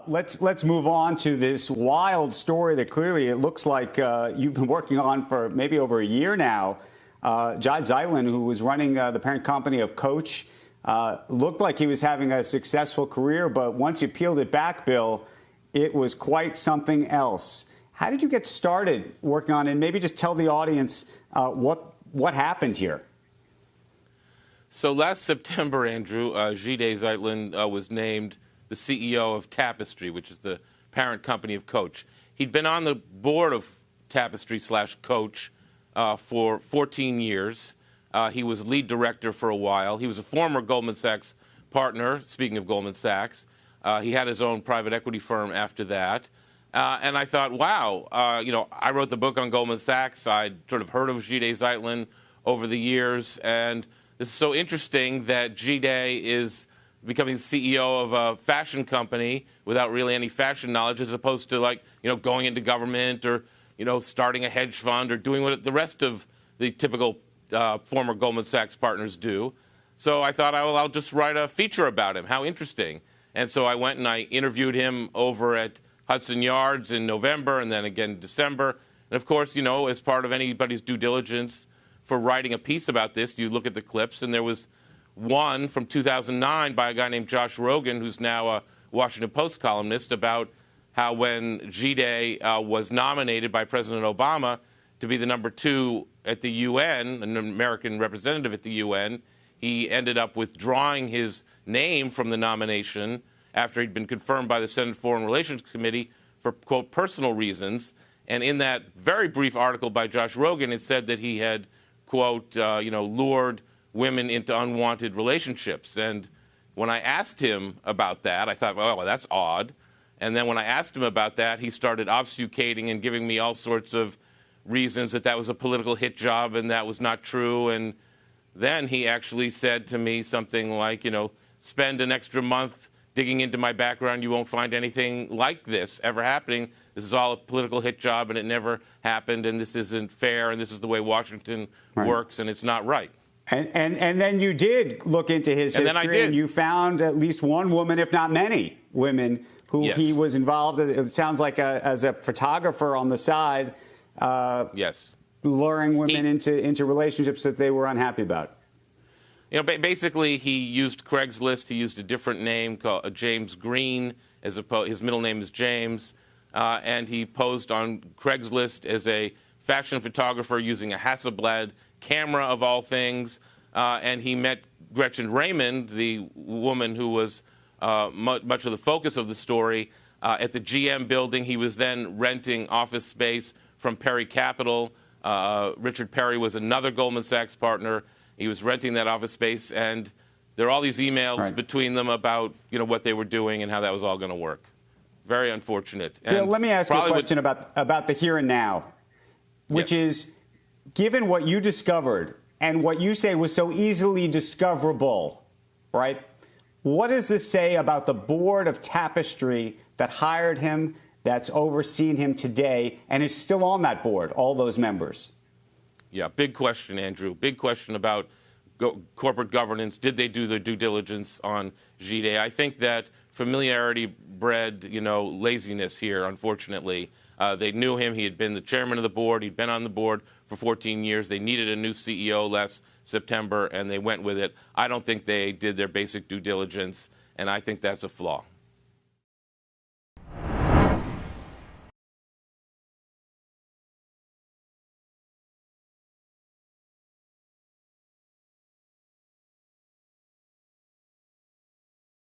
Let's move on to this wild story that clearly it looks like you've been working on for maybe over a year now. Jai Zeitlin, who was running the parent company of Coach, looked like he was having a successful career, but once you peeled it back, Bill, it was quite something else. How did you get started working on it? And maybe just tell the audience what happened here. So last September, Andrew, Jai Zeitlin was named the CEO of Tapestry, which is the parent company of Coach. He'd been on the board of Tapestry/Coach for 14 years. He was lead director for a while. He was a former Goldman Sachs partner, speaking of Goldman Sachs. He had his own private equity firm after that. And I thought, wow, I wrote the book on Goldman Sachs. I'd sort of heard of Jai Zeitlin over the years. And this is so interesting that Jai is becoming the CEO of a fashion company without really any fashion knowledge, as opposed to going into government or, starting a hedge fund or doing what the rest of the typical former Goldman Sachs partners do. So I thought, I'll just write a feature about him. How interesting. And so I went and I interviewed him over at Hudson Yards in November and then again in December. And of course, as part of anybody's due diligence for writing a piece about this, you look at the clips, and there was one from 2009 by a guy named Josh Rogan, who's now a Washington Post columnist, about how when Jai was nominated by President Obama to be the #2 at the UN, an American representative at the UN, he ended up withdrawing his name from the nomination after he'd been confirmed by the Senate Foreign Relations Committee for, quote, personal reasons. And in that very brief article by Josh Rogan, it said that he had, quote, lured women into unwanted relationships. And when I asked him about that, I thought, well, that's odd. And then when I asked him about that, he started obfuscating and giving me all sorts of reasons that was a political hit job and that was not true. And then he actually said to me something like, spend an extra month digging into my background. You won't find anything like this ever happening. This is all a political hit job and it never happened. And this isn't fair. And this is the way Washington works. And it's not right. And then you did look into his history, then I did. And you found at least one woman, if not many women, who Yes. he was involved, it sounds like, as a photographer on the side, Yes. luring women into relationships that they were unhappy about. Basically, he used Craigslist. He used a different name called James Green, his middle name is James, and he posed on Craigslist as a fashion photographer using a Hasselblad camera, of all things, and he met Gretchen Raymond, the woman who was much of the focus of the story, at the GM building. He was then renting office space from Perry Capital. Richard Perry was another Goldman Sachs partner. He was renting that office space, and there are all these emails between them about what they were doing and how that was all going to work. Very unfortunate. Bill, let me ask you a question about the here and now, which is, given what you discovered and what you say was so easily discoverable, right? What does this say about the board of Tapestry that hired him, that's overseen him today, and is still on that board, all those members? Yeah, big question, Andrew. Big question about corporate governance. Did they do their due diligence on Jai? I think that familiarity bred, laziness here, unfortunately. They knew him. He had been the chairman of the board. He'd been on the board for 14 years. They needed a new CEO last September, and they went with it. I don't think they did their basic due diligence, and I think that's a flaw.